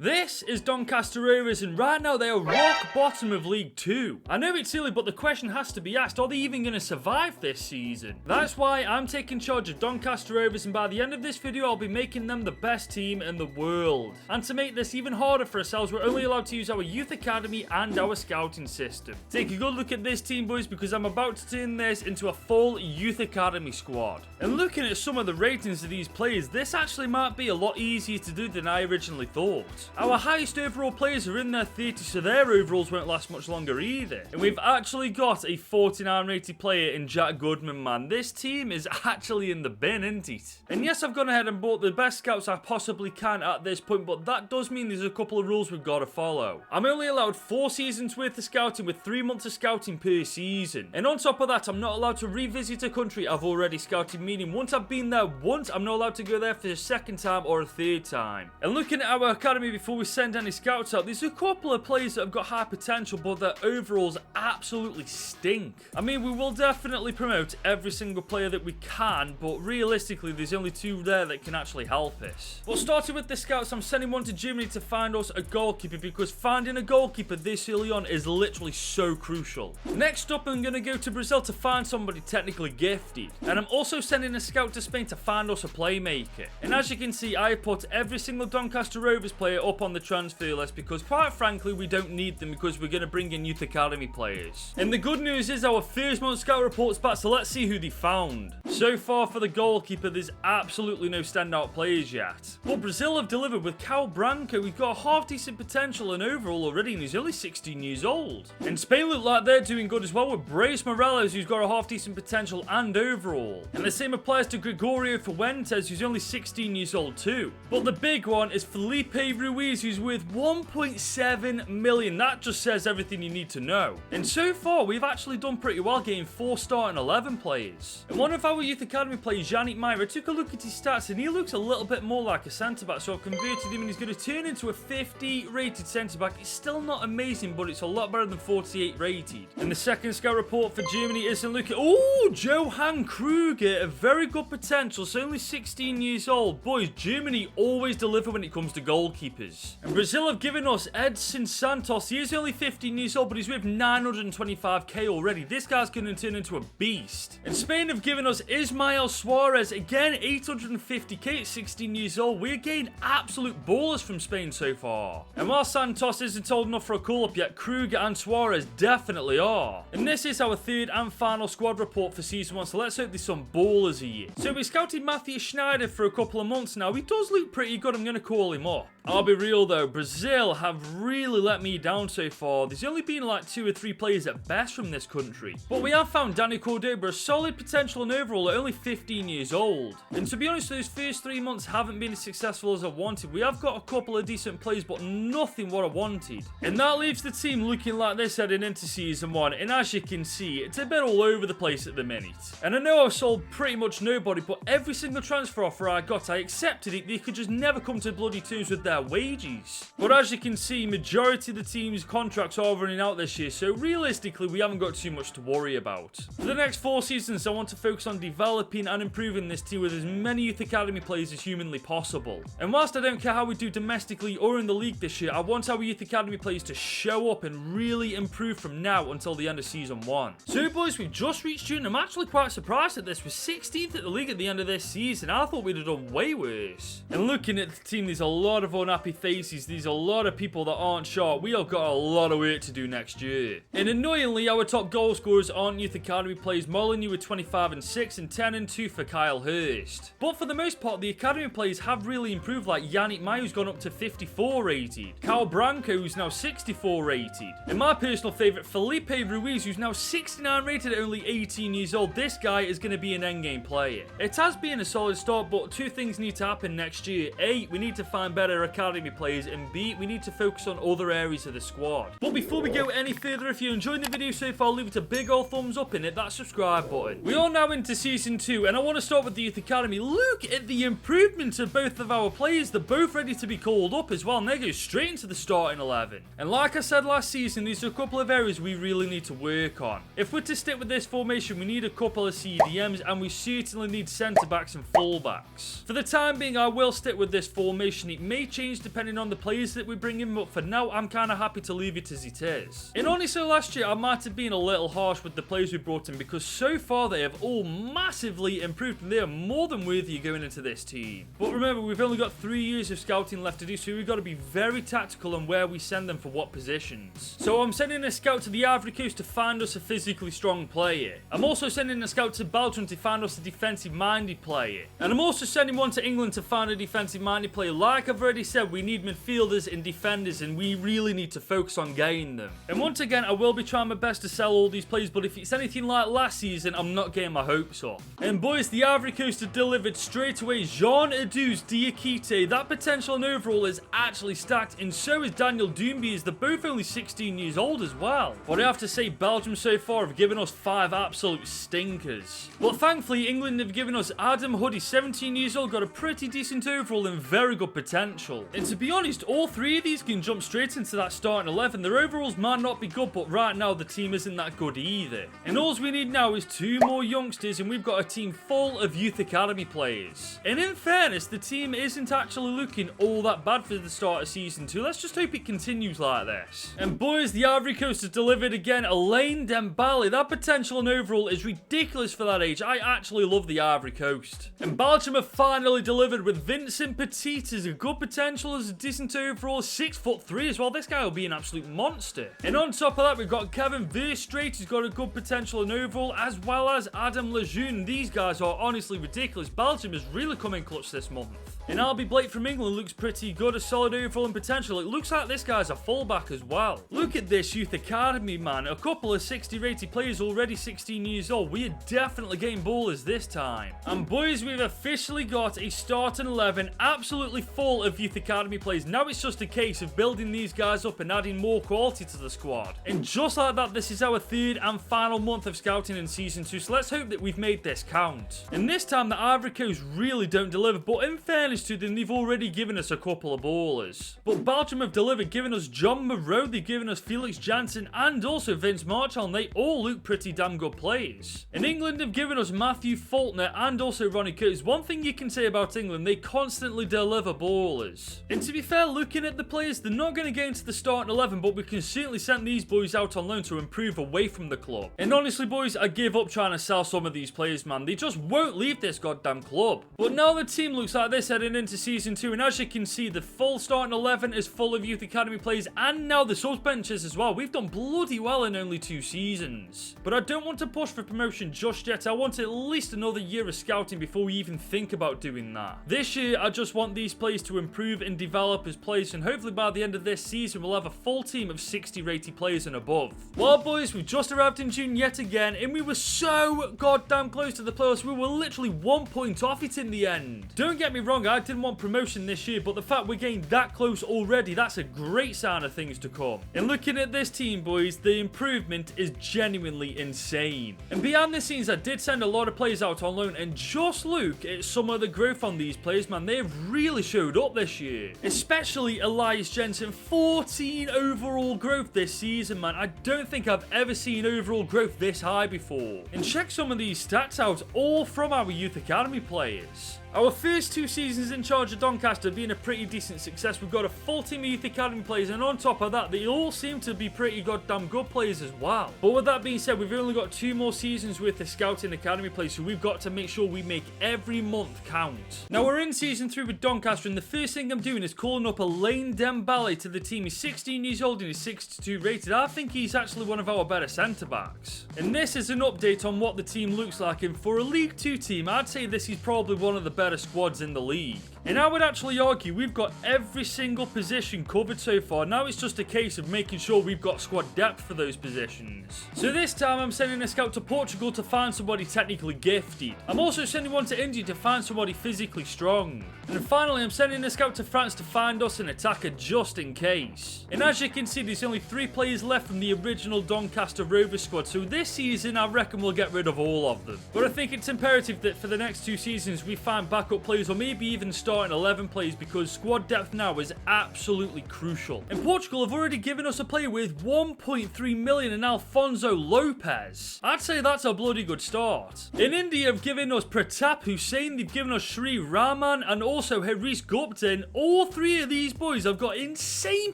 This is Doncaster Rovers, and right now they are rock bottom of League 2. I know it's silly, but the question has to be asked, are they even going to survive this season? That's why I'm taking charge of Doncaster Rovers, and by the end of this video, I'll be making them the best team in the world. And to make this even harder for ourselves, we're only allowed to use our youth academy and our scouting system. Take a good look at this team, boys, because I'm about to turn this into a full youth academy squad. And looking at some of the ratings of these players, this actually might be a lot easier to do than I originally thought. Our highest overall players are in their 30s, so their overalls won't last much longer either. And we've actually got a 49 rated player in Jack Goodman, man. This team is actually in the bin, isn't it? And yes, I've gone ahead and bought the best scouts I possibly can at this point, but that does mean there's a couple of rules we've got to follow. I'm only allowed 4 seasons worth of scouting with 3 months of scouting per season. And on top of that, I'm not allowed to revisit a country I've already scouted, meaning once I've been there once, I'm not allowed to go there for a second time or a third time. And looking at our academy before we send any scouts out, there's a couple of players that have got high potential, but their overalls absolutely stink. I mean, we will definitely promote every single player that we can, but realistically, there's only 2 there that can actually help us. But starting with the scouts, I'm sending one to Germany to find us a goalkeeper, because finding a goalkeeper this early on is literally so crucial. Next up, I'm going to go to Brazil to find somebody technically gifted. And I'm also sending a scout to Spain to find us a playmaker. And as you can see, I put every single Doncaster Rovers player up on the transfer list because, quite frankly, we don't need them because we're going to bring in youth academy players. And the good news is our first month scout report's back, so let's see who they found. So far for the goalkeeper, there's absolutely no standout players yet. But Brazil have delivered with Cal Branco. We've got a half-decent potential and overall already, and he's only 16 years old. And Spain look like they're doing good as well with Brace Morales, who's got a half-decent potential and overall. And the same applies to Gregorio Fuentes, who's only 16 years old too. But the big one is Felipe Ruiz, who's worth 1.7 million. That just says everything you need to know. And so far, we've actually done pretty well, getting 4 starting 11 players. And one of our youth academy players, Yannick Meyer, I took a look at his stats and he looks a little bit more like a centre-back, so I've converted him and he's going to turn into a 50 rated centre-back. It's still not amazing, but it's a lot better than 48 rated. And the second scout report for Germany isn't looking... Oh, Johan Kruger, a very good potential, so only 16 years old. Boys, Germany always deliver when it comes to goalkeepers. And Brazil have given us Edson Santos. He is only 15 years old, but he's with 925k already. This guy's going to turn into a beast. And Spain have given us Ismael Suarez. Again, 850k at 16 years old. We're getting absolute ballers from Spain so far. And while Santos isn't old enough for a call-up yet, Kruger and Suarez definitely are. And this is our third and final squad report for Season 1, so let's hope there's some ballers here. So we scouted Matthew Schneider for a couple of months now. He does look pretty good. I'm going to call him up. I'll be real though, Brazil have really let me down so far. There's only been like 2 or 3 players at best from this country. But we have found Danny Cordoba, a solid potential and overall at only 15 years old. And to be honest, those first 3 months haven't been as successful as I wanted. We have got a couple of decent players, but nothing what I wanted. And that leaves the team looking like this heading into Season 1. And as you can see, it's a bit all over the place at the minute. And I know I've sold pretty much nobody, but every single transfer offer I got, I accepted it. They could just never come to bloody terms with their wages. But as you can see, majority of the team's contracts are running out this year, so realistically we haven't got too much to worry about. For the next 4 seasons, I want to focus on developing and improving this team with as many youth academy players as humanly possible. And whilst I don't care how we do domestically or in the league this year, I want our youth academy players to show up and really improve from now until the end of Season 1. So boys, we've just reached June. I'm actually quite surprised at this. We're 16th at the league at the end of this season. I thought we'd have done way worse. And looking at the team, there's a lot of unhappy faces. There's a lot of people that aren't sharp. We have got a lot of work to do next year. And annoyingly, our top goal scorers aren't youth academy players. Molyneux with 25 and 6 and 10 and 2 for Kyle Hurst. But for the most part, the academy players have really improved, like Yannick Meyer, who's gone up to 54 rated. Cal Branco, who's now 64 rated. And my personal favourite, Felipe Ruiz, who's now 69 rated at only 18 years old. This guy is going to be an endgame player. It has been a solid start, but 2 things need to happen next year. A, we need to find better academy players, and B, we need to focus on other areas of the squad. But before we go any further, if you're enjoying the video so far, leave it a big old thumbs up and hit that subscribe button. We are now into Season 2, and I want to start with the youth academy. Look at the improvements of both of our players. They're both ready to be called up as well, and they go straight into the starting 11. And like I said last season, there's a couple of areas we really need to work on. If we're to stick with this formation, we need a couple of CDMs, and we certainly need centre-backs and full-backs. For the time being, I will stick with this formation. It may change change depending on the players that we bring in, but for now, I'm kind of happy to leave it as it is. And honestly, last year, I might have been a little harsh with the players we brought in because so far they have all massively improved and they are more than worthy of going into this team. But remember, we've only got 3 years of scouting left to do, so we've got to be very tactical on where we send them for what positions. So I'm sending a scout to the Ivory Coast to find us a physically strong player. I'm also sending a scout to Belgium to find us a defensive-minded player. And I'm also sending one to England to find a defensive-minded player. Like I've already said, we need midfielders and defenders, and we really need to focus on getting them. And once again, I will be trying my best to sell all these players, but if it's anything like last season, I'm not getting my hopes up. And boys, the Ivory Coast have delivered straight away. Jean Adou's Diakite, that potential and overall is actually stacked, and so is Daniel Doumbia, as they're both only 16 years old as well. But I have to say, Belgium so far have given us 5 absolute stinkers. But thankfully, England have given us Adam Hoodie, 17 years old, got a pretty decent overall and very good potential. And to be honest, all 3 of these can jump straight into that starting 11. Their overalls might not be good, but right now the team isn't that good either. And all we need now is 2 more youngsters, and we've got a team full of youth academy players. And in fairness, the team isn't actually looking all that bad for the start of season 2. Let's just hope it continues like this. And boys, the Ivory Coast has delivered again. Elaine Dembele, that potential and overall is ridiculous for that age. I actually love the Ivory Coast. And Belgium have finally delivered with Vincent Petit as a good potential, as a decent overall, 6'3" as well. This guy will be an absolute monster. And on top of that, we've got Kevin Verstraete, who's got a good potential and overall, as well as Adam Lejeune. These guys are honestly ridiculous. Belgium has really come in clutch this month. And Albie Blake from England looks pretty good, a solid overall and potential. It looks like this guy's a fullback as well. Look at this youth academy, man. A couple of 60 rated players already 16 years old. We are definitely getting ballers this time. And boys, we've officially got a starting 11 absolutely full of youth academy players. Now it's just a case of building these guys up and adding more quality to the squad. And just like that, this is our 3rd and final month of scouting in season 2. So let's hope that we've made this count. And this time the Ivory Coast really don't deliver, but in fairness to them, they've already given us a couple of ballers. But Belgium have delivered, giving us John Moreau, they've given us Felix Janssen, and also Vince Marchand. They all look pretty damn good players. And England have given us Matthew Faulkner and also Ronnie Curtis. One thing you can say about England, they constantly deliver ballers. And to be fair, looking at the players, they're not going to get into the starting 11, but we can certainly send these boys out on loan to improve away from the club. And honestly, boys, I give up trying to sell some of these players, man. They just won't leave this goddamn club. But now the team looks like this heading into season 2, and as you can see, the full starting 11 is full of youth academy players, and now the subs benches as well. We've done bloody well in only 2 seasons. But I don't want to push for promotion just yet. I want at least another year of scouting before we even think about doing that. This year, I just want these players to improve and develop as players, and hopefully by the end of this season, we'll have a full team of 60 rated players and above. Well, boys, we've just arrived in June yet again, and we were so goddamn close to the playoffs. We were literally 1 point off it in the end. Don't get me wrong, I didn't want promotion this year, but the fact we're getting that close already, that's a great sign of things to come. And looking at this team, boys, the improvement is genuinely insane. And behind the scenes, I did send a lot of players out on loan, and just look at some of the growth on these players, man. They have really showed up this year. Especially Elias Jensen, 14 overall growth this season, man. I don't think I've ever seen overall growth this high before. And check some of these stats out, all from our youth academy players. Our first 2 seasons in charge of Doncaster have been a pretty decent success. We've got a full team of youth academy players, and on top of that, they all seem to be pretty goddamn good players as well. But with that being said, we've only got 2 more seasons worth of scouting academy players, so we've got to make sure we make every month count. Now we're in season 3 with Doncaster, and the first thing I'm doing is calling up Elaine Dembele to the team. He's 16 years old and he's 62 rated. I think he's actually one of our better centre backs. And this is an update on what the team looks like, and for a League 2 team, I'd say this is probably one of the better squads in the league. And I would actually argue we've got every single position covered so far. Now it's just a case of making sure we've got squad depth for those positions. So this time I'm sending a scout to Portugal to find somebody technically gifted. I'm also sending one to India to find somebody physically strong. And finally I'm sending a scout to France to find us an attacker just in case. And as you can see, there's only 3 players left from the original Doncaster Rovers squad, so this season I reckon we'll get rid of all of them. But I think it's imperative that for the next 2 seasons we find backup players, or maybe even start starting 11 players because squad depth now is absolutely crucial. In Portugal have already given us a player with 1.3 million in Alfonso Lopez. I'd say that's a bloody good start. In India have given us Pratap Hussain, they've given us Sri Raman and also Haris Gupta. All three of these boys have got insane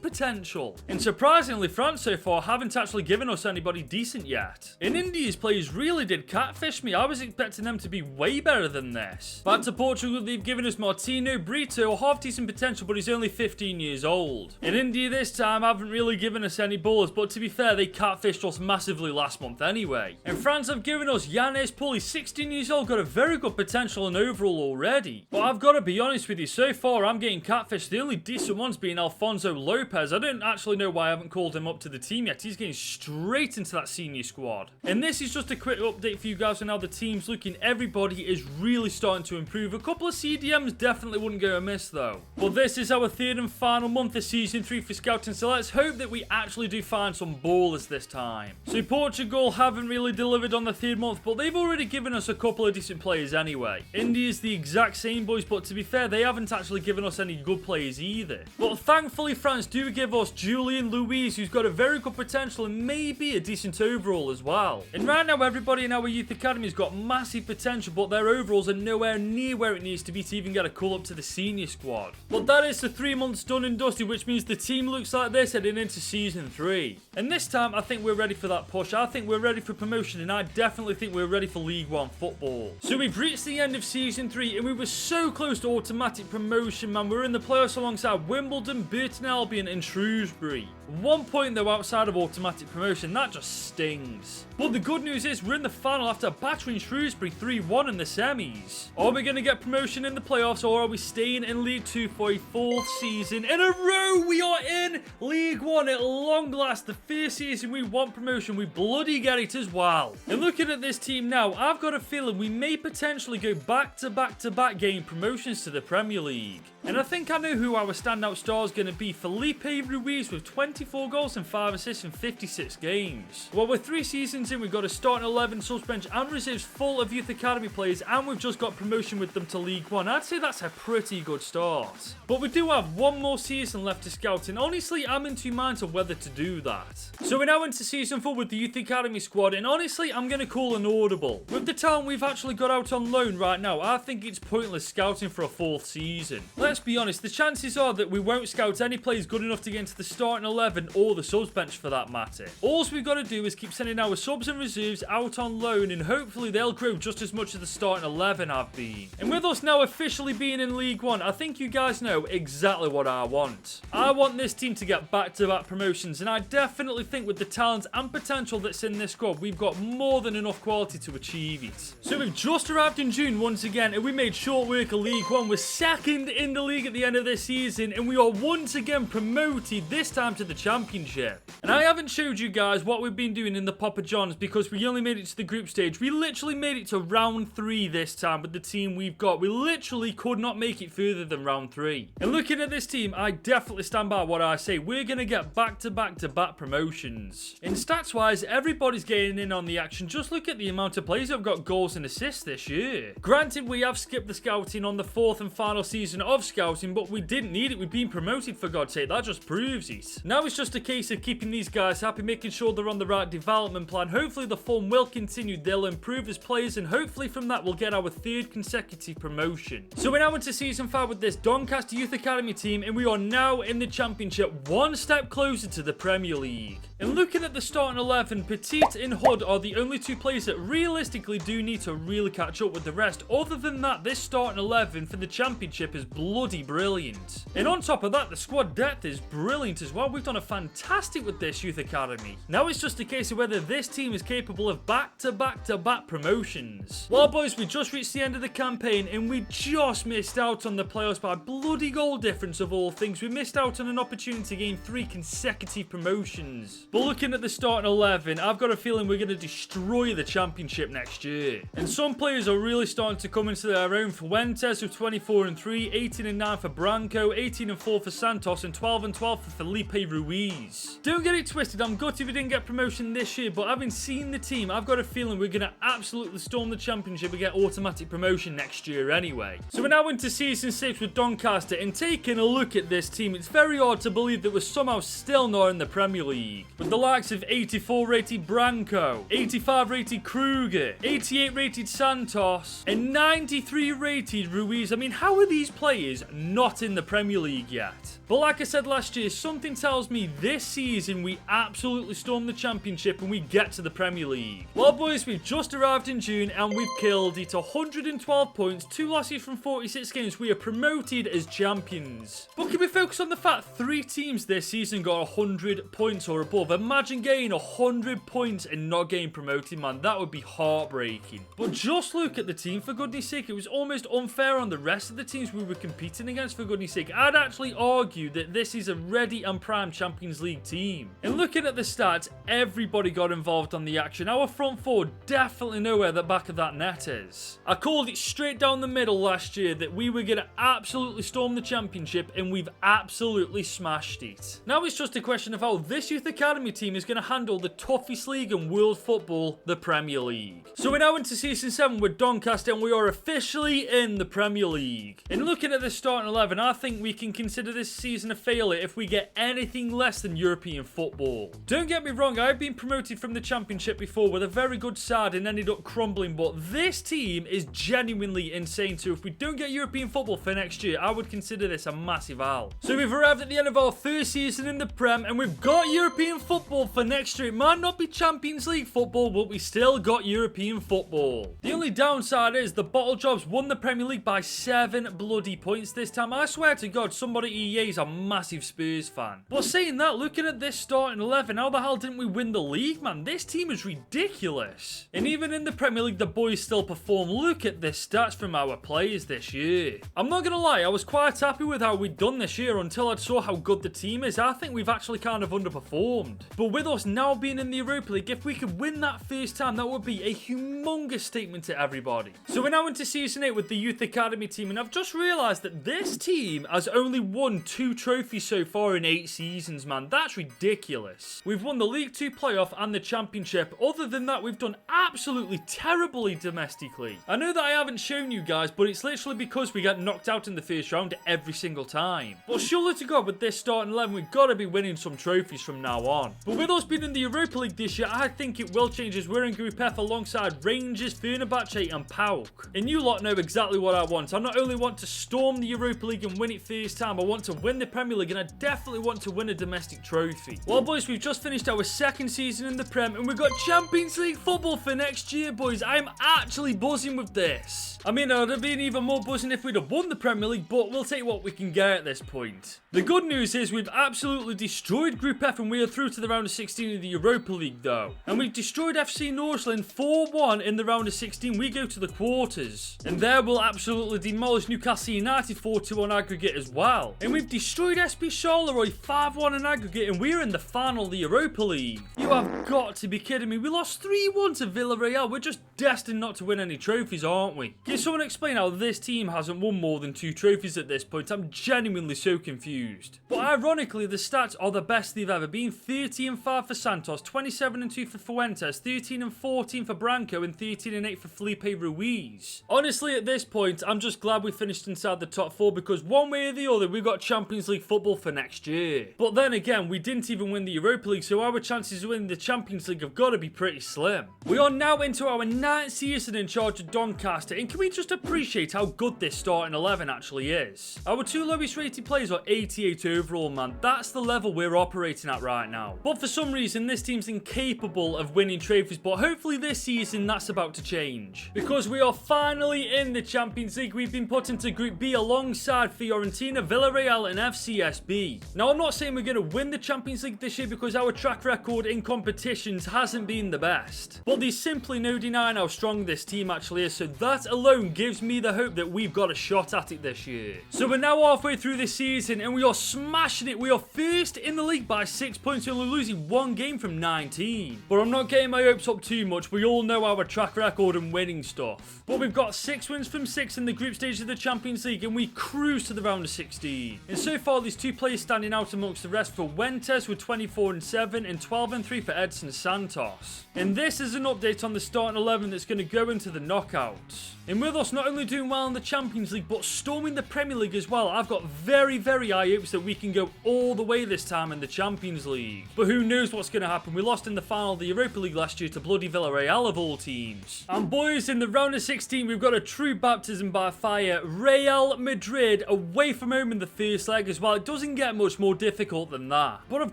potential. And surprisingly, France so far haven't actually given us anybody decent yet. In India's players really did catfish me. I was expecting them to be way better than this. Back to Portugal, they've given us Martino Brito, a half decent potential, but he's only 15 years old. In India this time haven't really given us any ballers, but to be fair, they catfished us massively last month anyway. In France have given us Yannis Puli, 16 years old, got a very good potential and overall already. But I've got to be honest with you, so far I'm getting catfished. The only decent ones being Alfonso Lopez. I don't actually know why I haven't called him up to the team yet. He's getting straight into that senior squad. And this is just a quick update for you guys on how the team's looking. Everybody is really starting to improve. A couple of CDMs definitely wouldn't go amiss though. But this is our third and final month of season 3 for scouting, so let's hope that we actually do find some ballers this time. So Portugal haven't really delivered on the third month, but they've already given us a couple of decent players anyway. India's the exact same boys, but to be fair, they haven't actually given us any good players either. But thankfully France do give us Julian Luiz, who's got a very good potential and maybe a decent overall as well. And right now everybody in our youth academy has got massive potential, but their overalls are nowhere near where it needs to be to even get a call up to the senior squad. But that is the 3 months done and dusted, which means the team looks like this heading into season 3. And this time I think we're ready for that push. I think we're ready for promotion, and I definitely think we're ready for League 1 football. So we've reached the end of season 3 and we were so close to automatic promotion, man. We're in the playoffs alongside Wimbledon, Burton Albion and Shrewsbury. 1 point though outside of automatic promotion, that just stings. But the good news is we're in the final after battering Shrewsbury 3-1 in the semis. Are we going to get promotion in the playoffs, or are we staying in League 2 for a 4th season in a row? We are in League 1 at long last. The first season we want promotion, we bloody get it as well. And looking at this team now, I've got a feeling we may potentially go back to back getting promotions to the Premier League. And I think I know who our standout star is going to be. Felipe Ruiz with 24 goals and 5 assists in 56 games. Well, we're 3 seasons in, we've got a starting 11, subs bench and reserves full of youth academy players, and we've just got promotion with them to League 1. I'd say that's a pretty good start. But we do have 1 more season left to scout, and honestly, I'm in 2 minds of whether to do that. So we're now into season 4 with the youth academy squad, and honestly, I'm going to call an audible. With the talent we've actually got out on loan right now, I think it's pointless scouting for a 4th season. Let's be honest, the chances are that we won't scout any players good enough to get into the starting 11 or the subs bench for that matter. All we've got to do is keep sending our subs and reserves out on loan, and hopefully they'll grow just as much as the starting 11 have been. And with us now officially being in League 1, I think you guys know exactly what I want. I want this team to get back-to-back promotions, and I definitely think with the talent and potential that's in this squad, we've got more than enough quality to achieve it. So we've just arrived in June once again, and we made short work of League 1. We're 2nd in the league at the end of this season, and we are once again promoted, this time to the Championship. And I haven't showed you guys what we've been doing in the Papa Johns because we only made it to the group stage. We literally made it to round 3 this time with the team we've got. We literally could not make it further than round 3. And looking at this team, I definitely stand by what I say. We're going to get back-to-back promotions. In stats-wise, everybody's getting in on the action. Just look at the amount of players that have got goals and assists this year. Granted, we have skipped the scouting on the 4th and final season of scouting, but we didn't need it. We've been promoted, for God's sake. That just proves it. Now it's just a case of keeping these guys happy, making sure they're on the right development plan. Hopefully the form will continue. They'll improve as players, and hopefully from that we'll get our 3rd consecutive promotion. So we're now into season 5 with this Doncaster Youth Academy team, and we are now in the Championship, 1 step closer to the Premier League. And looking at the starting 11, Petit and Hood are the only 2 players that realistically do need to really catch up with the rest. Other than that, this starting 11 for the Championship is bloody brilliant. And on top of that, the squad depth is brilliant as well. We've done a fantastic with this youth academy. Now it's just a case of whether this team is capable of back-to-back promotions. Well, boys, we just reached the end of the campaign, and we just missed out on the playoffs by a bloody goal difference of all things. We missed out on an opportunity to gain 3 consecutive promotions. But looking at the starting 11, I've got a feeling we're going to destroy the Championship next year. And some players are really starting to come into their own. Fuentes with 24 and 3, 18 18-9 for Branco, 18-4 for Santos, and 12-12 for Felipe Ruiz. Don't get it twisted, I'm gutted we didn't get promotion this year, but having seen the team, I've got a feeling we're going to absolutely storm the championship and get automatic promotion next year anyway. So we're now into season 6 with Doncaster, and taking a look at this team, it's very hard to believe that we're somehow still not in the Premier League. With the likes of 84 rated Branco, 85 rated Kruger, 88 rated Santos, and 93 rated Ruiz. I mean, how are these players not in the Premier League yet? But like I said last year, something tells me this season we absolutely storm the championship and we get to the Premier League. Well boys, we've just arrived in June and we've killed it. 112 points, 2 losses from 46 games. We are promoted as champions. But can we focus on the fact 3 teams this season got 100 points or above? Imagine getting 100 points and not getting promoted, man. That would be heartbreaking. But just look at the team, for goodness sake. It was almost unfair on the rest of the teams we were competing against, for goodness sake. I'd actually argue that this is a ready and prime Champions League team. And looking at the stats, everybody got involved on the action. Our front four definitely know where the back of that net is. I called it straight down the middle last year that we were going to absolutely storm the championship, and we've absolutely smashed it. Now it's just a question of how this youth academy team is going to handle the toughest league in world football, the Premier League. So we're now into season 7 with Doncaster, and we are officially in the Premier League. And looking at the starting 11, I think we can consider this season a failure if we get anything less than European football. Don't get me wrong, I've been promoted from the championship before with a very good side and ended up crumbling, but this team is genuinely insane. So if we don't get European football for next year, I would consider this a massive L. So we've arrived at the end of our first season in the Prem, and we've got European football for next year. It might not be Champions League football, but we still got European football. The only downside is the Bottle Jobs won the Premier League by 7 bloody points this time. I swear to God, somebody EA is a massive Spurs fan. But saying that, looking at this starting 11, how the hell didn't we win the league, man? This team is ridiculous. And even in the Premier League, the boys still perform. Look at the stats from our players this year. I'm not gonna lie, I was quite happy with how we'd done this year until I saw how good the team is. I think we've actually kind of underperformed. But with us now being in the Europa League, if we could win that first time, that would be a humongous statement to everybody. So we're now into season 8 with the youth academy team, and I've just realised that this team has only won 2 trophies so far in 8 seasons, man. That's ridiculous. We've won the League 2 playoff and the championship. Other than that, we've done absolutely terribly domestically. I know that I haven't shown you guys, but it's literally because we got knocked out in the first round every single time. But surely to God, with this starting 11, we've got to be winning some trophies from now on. But with us being in the Europa League this year, I think it will change as we're in Group F alongside Rangers, Fenerbahce and PAOK. And you lot know exactly what I want. I not only want to storm the Europa League and win it first time, I want to win the Premier League, and I definitely want to win a domestic trophy. Well boys, we've just finished our second season in the Prem, and we've got Champions League football for next year, boys. I'm actually buzzing with this. I mean, I'd have been even more buzzing if we'd have won the Premier League, but we'll take what we can get at this point. The good news is we've absolutely destroyed Group F, and we are through to the round of 16 of the Europa League though. And we've destroyed FC Nordsjælland 4-1 in the round of 16. We go to the quarters. And there we'll absolutely demolish Newcastle United 4-2 on aggregate as well. And we've destroyed SP Charleroi 5-1 in aggregate, and we're in the final of the Europa League. You have got to be kidding me. We lost 3-1 to Villarreal. We're just destined not to win any trophies, aren't we? Can someone explain how this team hasn't won more than 2 trophies at this point? I'm genuinely so confused. But ironically, the stats are the best they've ever been. 30-5 for Santos, 27-2 for Fuentes, 13-14 for Branco, and 13-8 for Felipe Ruiz. Honestly, at this point, I'm just glad we finished inside the top 4, because one way or the other, we got Champions League football for next year. But then again, we didn't even win the Europa League, so our chances of winning the Champions League have got to be pretty slim. We are now into our 9th season in charge of Doncaster, and can we just appreciate how good this starting 11 actually is? Our 2 lowest rated players are 88 overall, man. That's the level we're operating at right now. But for some reason, this team's incapable of winning trophies, but hopefully this season that's about to change, because we are finally in the Champions League. We've been put into Group B alongside Fiorentina, Villarreal and FCSB. Now, I'm not saying we're going to win the Champions League this year, because our track record in competitions hasn't been the best, but there's simply no denying how strong this team actually is, so that alone gives me the hope that we've got a shot at it this year. So we're now halfway through this season, and we are smashing it. We are first in the league by 6 points, only losing 1 game from 19. But I'm not getting my hopes up too much. We all know our track record and winning stuff. But we've got 6 wins from 6 in the group stage of the Champions League, and we cruise to the round of 16. And so far, these two players standing out amongst the rest for Fuentes with 24-7 and 12-3 for Edson Santos. And this is an update on the starting 11 that's going to go into the knockouts. And with us not only doing well in the Champions League, but storming the Premier League as well, I've got very, very high hopes that we can go all the way this time in the Champions League. But who knows what's going to happen? We lost in the final of the Europa League last year to bloody Villarreal of all teams. And boys, in the round of 16, we've got a true baptism by fire. Real Madrid away from home in the first leg as well. It doesn't get much more difficult than that. But I've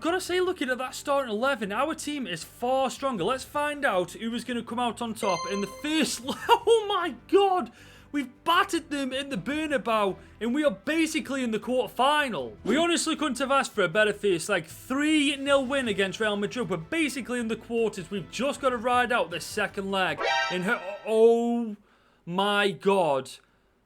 got to say, looking at that starting 11, our team is far stronger. Let's find out who is going to come out on top in the first leg. Oh my god! We've battered them in the Bernabeu, and we are basically in the quarter-final. We honestly couldn't have asked for a better first leg. 3-0 win against Real Madrid. We're basically in the quarters. We've just got to ride out this second leg. Oh my god.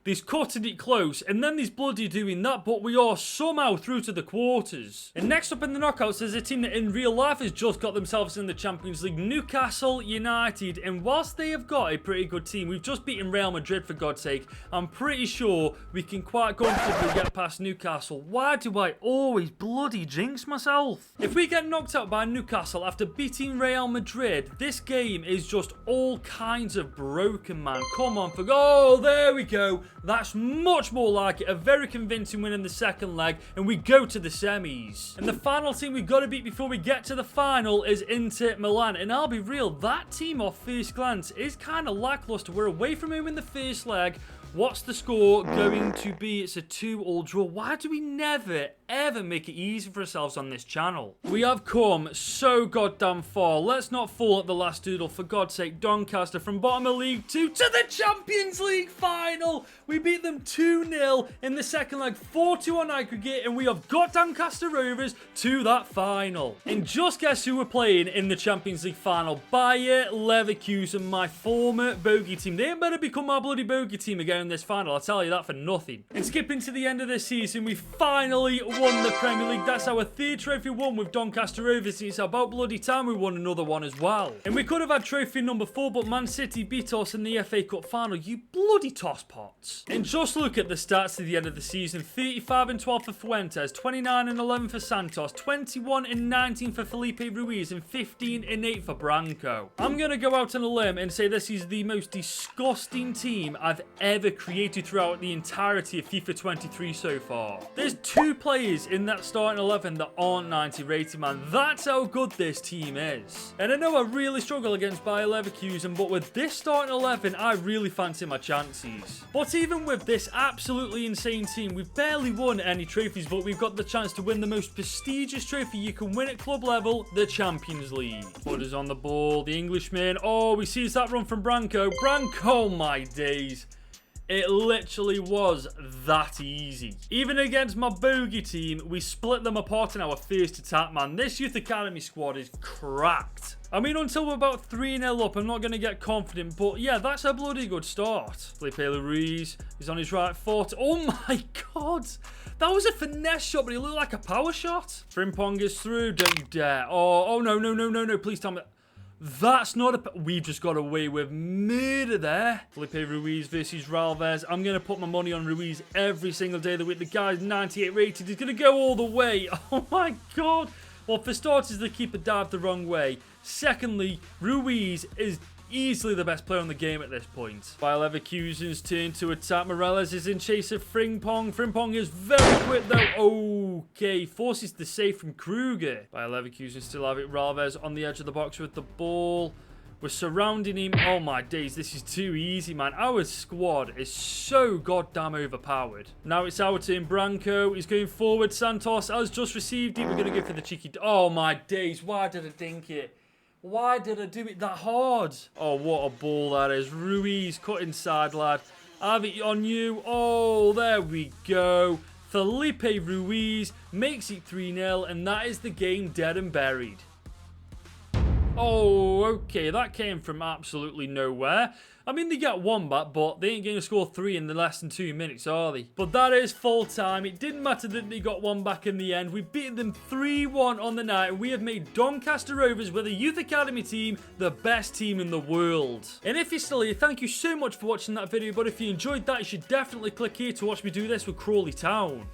He's cutting it close, and then he's bloody doing that, but we are somehow through to the quarters. And next up in the knockouts, there's a team that in real life has just got themselves in the Champions League, Newcastle United. And whilst they have got a pretty good team, we've just beaten Real Madrid for God's sake, I'm pretty sure we can quite comfortably get past Newcastle. Why do I always bloody jinx myself? If we get knocked out by Newcastle after beating Real Madrid, this game is just all kinds of broken, man. Come on, oh, there we go. That's much more like it. A very convincing win in the second leg, and we go to the semis. And the final team we've got to beat before we get to the final is Inter Milan. And I'll be real, that team off first glance is kind of lackluster. We're away from home in the first leg. What's the score going to be? It's a 2-2 draw. Why do we never, ever make it easy for ourselves on this channel? We have come so goddamn far. Let's not fall at the last doodle. For God's sake, Doncaster from bottom of League 2 to the Champions League final. We beat them 2-0 in the second leg, 4-2 on aggregate, and we have got Doncaster Rovers to that final. And just guess who we're playing in the Champions League final? Bayer Leverkusen, my former bogey team. They ain't better become my bloody bogey team again in this final, I'll tell you that for nothing. And skipping to the end of the season, we finally won the Premier League. That's our third trophy won with Doncaster Rovers. It's about bloody time we won another one as well. And we could have had trophy number 4, but Man City beat us in the FA Cup final. You bloody tosspots. And just look at the stats at the end of the season. 35-12 for Fuentes, 29-11 for Santos, 21-19 for Felipe Ruiz, and 15-8 for Branco. I'm going to go out on a limb and say this is the most disgusting team I've ever created throughout the entirety of FIFA 23 so far. There's 2 players in that starting 11 that aren't 90 rated, man. That's how good this team is. And I know I really struggle against Bayer Leverkusen, but with this starting 11, I really fancy my chances. But even with this absolutely insane team, we've barely won any trophies, but we've got the chance to win the most prestigious trophy you can win at club level, the Champions League. Butters on the ball, the Englishman. Oh, we see that run from Branco. Branco, my days. It literally was that easy. Even against my bogey team, we split them apart in our first attack, man. This youth academy squad is cracked. I mean, until we're about 3-0 up, I'm not going to get confident. But yeah, that's a bloody good start. Felipe Ruiz, he's on his right foot. Oh my god. That was a finesse shot, but it looked like a power shot. Frimpong is through. Don't you dare. Oh, no. Please tell me. That's not a... We just got away with murder there. Felipe Ruiz versus Ralves. I'm going to put my money on Ruiz every single day of the week. The guy's 98 rated. He's going to go all the way. Oh, my God. Well, for starters, the keeper dived the wrong way. Secondly, Ruiz is easily the best player on the game at this point. Bayer Leverkusen's turn to attack. Morales is in chase of Frimpong. Frimpong is very quick though. Okay, forces the save from Kruger. Bayer Leverkusen still have it. Ralves on the edge of the box with the ball. We're surrounding him. Oh my days, this is too easy, man. Our squad is so goddamn overpowered. Now it's our turn. Branco is going forward. Santos has just received it. We're going to go for the cheeky... Oh my days, why did I dink it? Why did I do it that hard? Oh, what a ball that is. Ruiz cut inside, lad. Have it on you. Oh, there we go. Felipe Ruiz makes it 3-0, and that is the game dead and buried. Oh, okay, that came from absolutely nowhere. I mean, they get one back, but they ain't going to score 3 in the less than 2 minutes, are they? But that is full time. It didn't matter that they got one back in the end. We beat them 3-1 on the night, and we have made Doncaster Rovers, with a youth academy team, the best team in the world. And if you're still here, thank you so much for watching that video. But if you enjoyed that, you should definitely click here to watch me do this with Crawley Town.